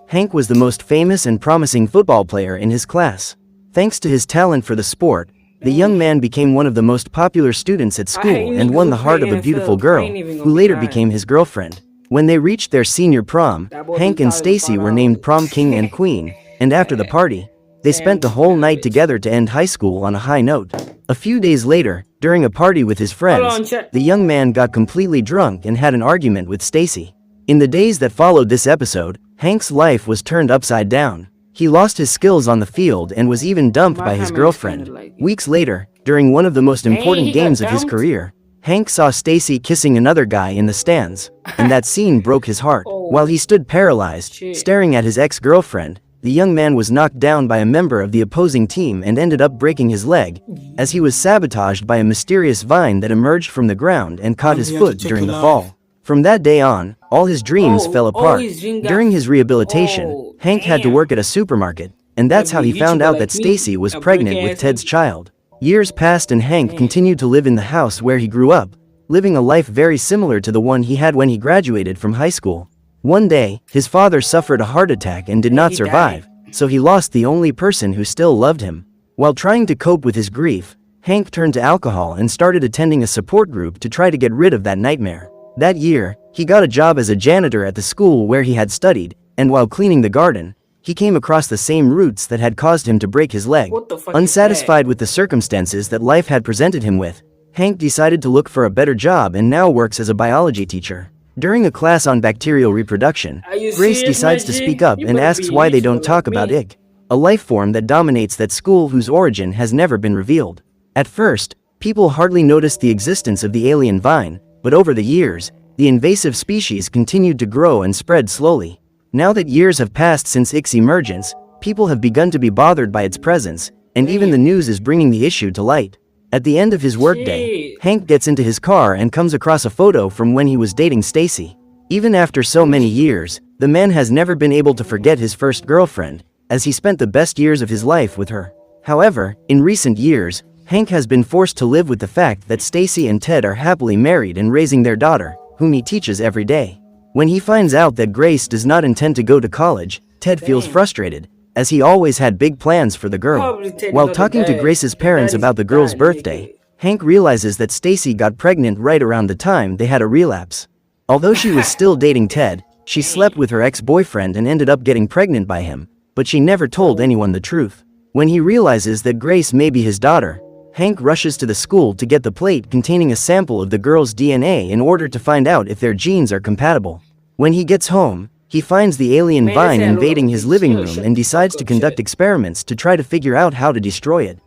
Hank was the most famous and promising football player in his class. Thanks to his talent for the sport, the young man became one of the most popular students at school and won the heart of a beautiful girl, who later became his girlfriend. When they reached their senior prom, Hank and Stacy were named prom king and queen, and after the party, they spent the whole night together to end high school on a high note. A few days later, during a party with his friends, the young man got completely drunk and had an argument with Stacy. In the days that followed this episode, Hank's life was turned upside down. He lost his skills on the field and was even dumped by his girlfriend. Weeks later, during one of the most important games of his career, Hank saw Stacy kissing another guy in the stands, and that scene broke his heart. While he stood paralyzed, staring at his ex-girlfriend, the young man was knocked down by a member of the opposing team and ended up breaking his leg, as he was sabotaged by a mysterious vine that emerged from the ground and caught his foot during the fall. From that day on, all his dreams fell apart. During his rehabilitation, Hank had to work at a supermarket, and that's how he found out that Stacy was pregnant with Ted's child. Years passed and Hank continued to live in the house where he grew up, living a life very similar to the one he had when he graduated from high school. One day, his father suffered a heart attack and did not survive, so he lost the only person who still loved him. While trying to cope with his grief, Hank turned to alcohol and started attending a support group to try to get rid of that nightmare. That year, he got a job as a janitor at the school where he had studied, and while cleaning the garden, he came across the same roots that had caused him to break his leg. Unsatisfied with the circumstances that life had presented him with, Hank decided to look for a better job and now works as a biology teacher. During a class on bacterial reproduction, Grace decides to speak up and asks why they don't talk about Ig, a life form that dominates that school whose origin has never been revealed. At first, people hardly noticed the existence of the alien vine, but over the years, the invasive species continued to grow and spread slowly. Now that years have passed since Ic's emergence, people have begun to be bothered by its presence, and even the news is bringing the issue to light. At the end of his workday, Hank gets into his car and comes across a photo from when he was dating Stacy. Even after so many years, the man has never been able to forget his first girlfriend, as he spent the best years of his life with her. However, in recent years, Hank has been forced to live with the fact that Stacy and Ted are happily married and raising their daughter, whom he teaches every day. When he finds out that Grace does not intend to go to college, Ted feels frustrated, as he always had big plans for the girl. While talking to Grace's parents about the girl's birthday, Hank realizes that Stacy got pregnant right around the time they had a relapse. Although she was still dating Ted, she slept with her ex-boyfriend and ended up getting pregnant by him, but she never told anyone the truth. When he realizes that Grace may be his daughter, Hank rushes to the school to get the plate containing a sample of the girl's DNA in order to find out if their genes are compatible. When he gets home, he finds the alien vine invading his living room and decides to conduct experiments to try to figure out how to destroy it.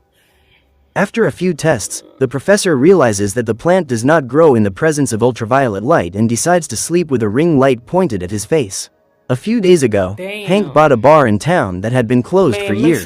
After a few tests, the professor realizes that the plant does not grow in the presence of ultraviolet light and decides to sleep with a ring light pointed at his face. A few days ago, Hank bought a bar in town that had been closed for years.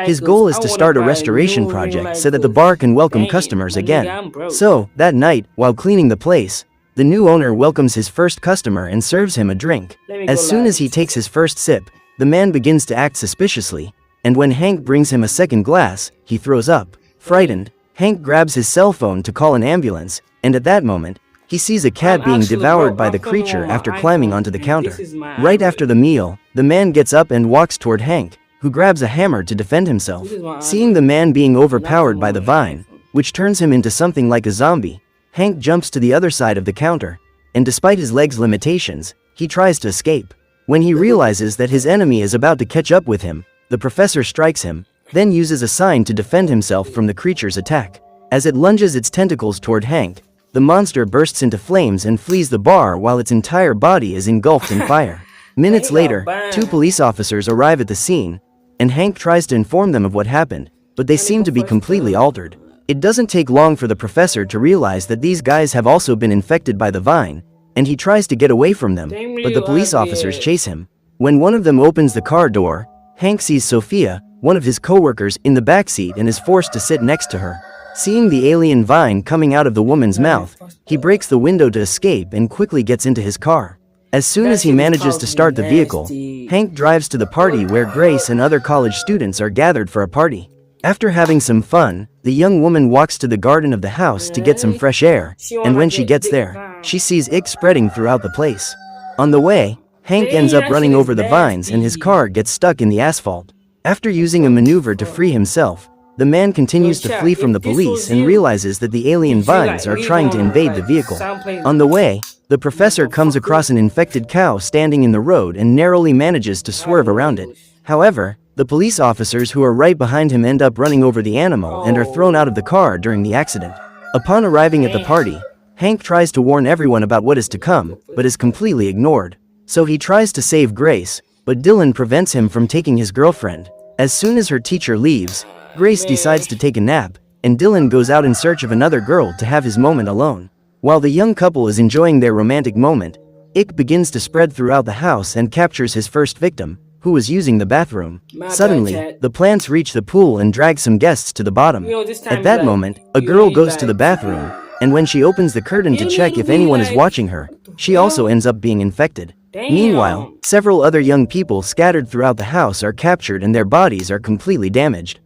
His goal is to start a restoration project so that the bar can welcome customers again. So, that night, while cleaning the place, the new owner welcomes his first customer and serves him a drink. As soon as he takes his first sip, the man begins to act suspiciously, and when Hank brings him a second glass, he throws up. Frightened, Hank grabs his cell phone to call an ambulance, and at that moment, he sees a cat being devoured by the creature after climbing onto the counter. Right after the meal, the man gets up and walks toward Hank, who grabs a hammer to defend himself. Seeing the man being overpowered by the vine, which turns him into something like a zombie, Hank jumps to the other side of the counter, and despite his leg's limitations, he tries to escape. When he realizes that his enemy is about to catch up with him, the professor strikes him, then uses a sign to defend himself from the creature's attack. As it lunges its tentacles toward Hank, the monster bursts into flames and flees the bar while its entire body is engulfed in fire. Minutes later, two police officers arrive at the scene, and Hank tries to inform them of what happened, but they seem to be completely altered. It doesn't take long for the professor to realize that these guys have also been infected by the vine, and he tries to get away from them, but the police officers chase him. When one of them opens the car door, Hank sees Sophia, one of his co-workers, in the backseat and is forced to sit next to her. Seeing the alien vine coming out of the woman's mouth, he breaks the window to escape and quickly gets into his car. As soon as he manages to start the vehicle, Hank drives to the party where Grace and other college students are gathered for a party. After having some fun, the young woman walks to the garden of the house to get some fresh air, and when she gets there, she sees Ig spreading throughout the place. On the way, Hank ends up running over the vines and his car gets stuck in the asphalt. After using a maneuver to free himself, the man continues to flee from the police and realizes that the alien vines are trying to invade the vehicle. On the way, the professor comes across an infected cow standing in the road and narrowly manages to swerve around it. However, the police officers who are right behind him end up running over the animal and are thrown out of the car during the accident. Upon arriving at the party, Hank tries to warn everyone about what is to come, but is completely ignored. So he tries to save Grace, but Dylan prevents him from taking his girlfriend. As soon as her teacher leaves, Grace decides to take a nap, and Dylan goes out in search of another girl to have his moment alone. While the young couple is enjoying their romantic moment, ick begins to spread throughout the house and captures his first victim, who was using the bathroom. Suddenly, the plants reach the pool and drag some guests to the bottom. At that moment, a girl goes to the bathroom, and when she opens the curtain to check if anyone is watching her, she also ends up being infected. Meanwhile, several other young people scattered throughout the house are captured and their bodies are completely damaged.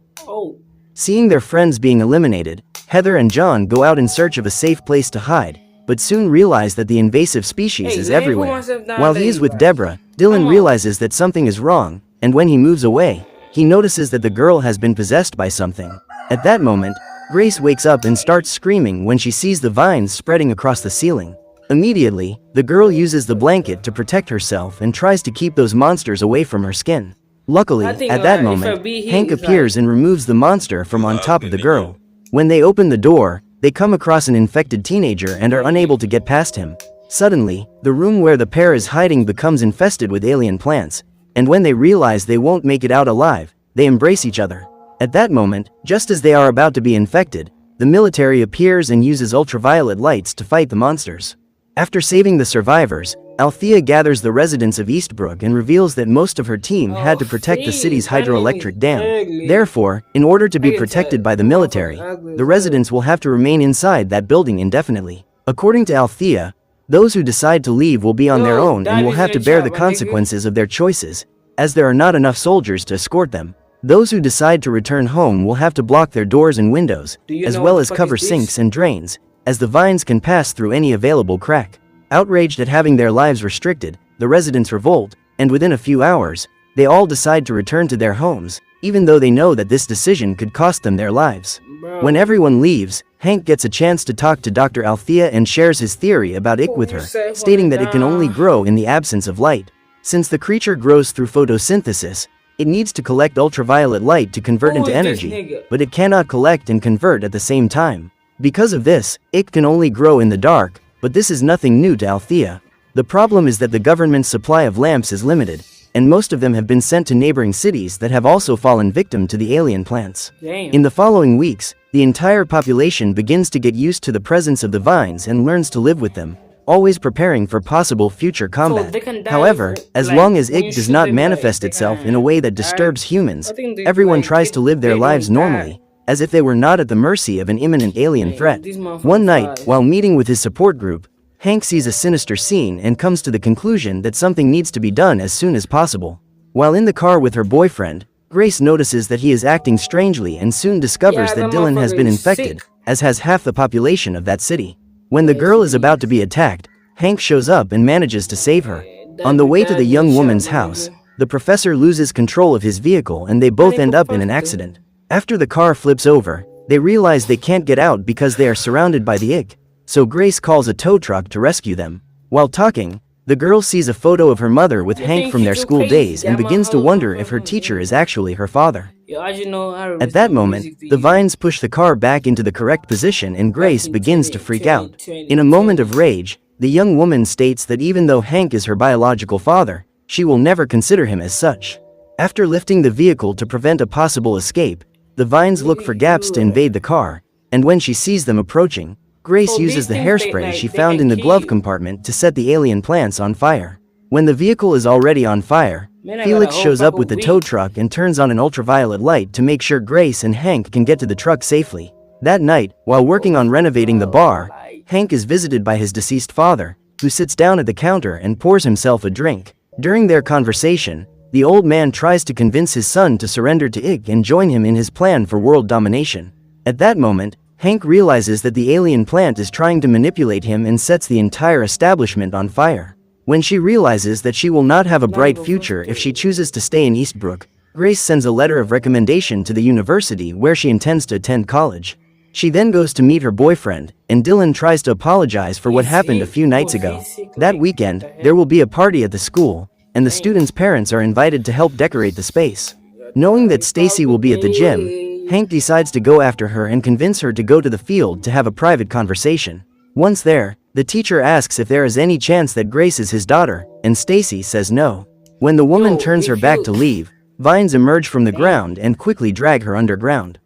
Seeing their friends being eliminated, Heather and John go out in search of a safe place to hide, but soon realize that the invasive species is everywhere. While he is with Deborah, Dylan realizes that something is wrong, and when he moves away, he notices that the girl has been possessed by something. At that moment, Grace wakes up and starts screaming when she sees the vines spreading across the ceiling. Immediately, the girl uses the blanket to protect herself and tries to keep those monsters away from her skin. Luckily, at that moment, Hank appears and removes the monster from on top of the girl. When they open the door, they come across an infected teenager and are unable to get past him. Suddenly, the room where the pair is hiding becomes infested with alien plants, and when they realize they won't make it out alive, they embrace each other. At that moment, just as they are about to be infected, the military appears and uses ultraviolet lights to fight the monsters. After saving the survivors, Althea gathers the residents of Eastbrook and reveals that most of her team had to protect the city's hydroelectric dam. Therefore, in order to be protected by the military, the residents will have to remain inside that building indefinitely. According to Althea, those who decide to leave will be on their own and will have to bear the consequences of their choices, as there are not enough soldiers to escort them. Those who decide to return home will have to block their doors and windows, as well as cover sinks and drains, as the vines can pass through any available crack. Outraged at having their lives restricted, the residents revolt, and within a few hours, they all decide to return to their homes, even though they know that this decision could cost them their lives. When everyone leaves, Hank gets a chance to talk to Dr. Althea and shares his theory about ick with her, stating that it can only grow in the absence of light. Since the creature grows through photosynthesis, it needs to collect ultraviolet light to convert into energy, but it cannot collect and convert at the same time. Because of this, ick can only grow in the dark, but this is nothing new to Althea. The problem is that the government's supply of lamps is limited, and most of them have been sent to neighboring cities that have also fallen victim to the alien plants. In the following weeks, the entire population begins to get used to the presence of the vines and learns to live with them, always preparing for possible future combat. However, as long as ick does not manifest itself in a way that disturbs humans, everyone tries to live their lives normally, as if they were not at the mercy of an imminent alien threat. One night, while meeting with his support group, Hank sees a sinister scene and comes to the conclusion that something needs to be done as soon as possible. While in the car with her boyfriend, Grace notices that he is acting strangely and soon discovers that Dylan has been infected, as has half the population of that city. When the girl is about to be attacked, Hank shows up and manages to save her. On the way to the young woman's house, the professor loses control of his vehicle and they both end up in an accident. After the car flips over, they realize they can't get out because they are surrounded by the ick, so Grace calls a tow truck to rescue them. While talking, the girl sees a photo of her mother with Hank from their school days and begins to wonder if her teacher is actually her father. At that moment, the vines push the car back into the correct position and Grace begins to freak out. In a moment of rage, the young woman states that even though Hank is her biological father, she will never consider him as such. After lifting the vehicle to prevent a possible escape, the vines look for gaps to invade the car, and when she sees them approaching, Grace uses the hairspray she found in the glove compartment to set the alien plants on fire. When the vehicle is already on fire, Felix shows up with the tow truck and turns on an ultraviolet light to make sure Grace and Hank can get to the truck safely. That night, while working on renovating the bar, Hank is visited by his deceased father, who sits down at the counter and pours himself a drink. During their conversation, the old man tries to convince his son to surrender to ick and join him in his plan for world domination. At that moment, Hank realizes that the alien plant is trying to manipulate him and sets the entire establishment on fire. When she realizes that she will not have a bright future if she chooses to stay in Eastbrook, Grace sends a letter of recommendation to the university where she intends to attend college. She then goes to meet her boyfriend, and Dylan tries to apologize for what happened a few nights ago. That weekend, there will be a party at the school, and the students' parents are invited to help decorate the space. Knowing that Stacy will be at the gym, Hank decides to go after her and convince her to go to the field to have a private conversation. Once there, the teacher asks if there is any chance that Grace is his daughter, and Stacy says no. When the woman turns her back to leave, vines emerge from the ground and quickly drag her underground.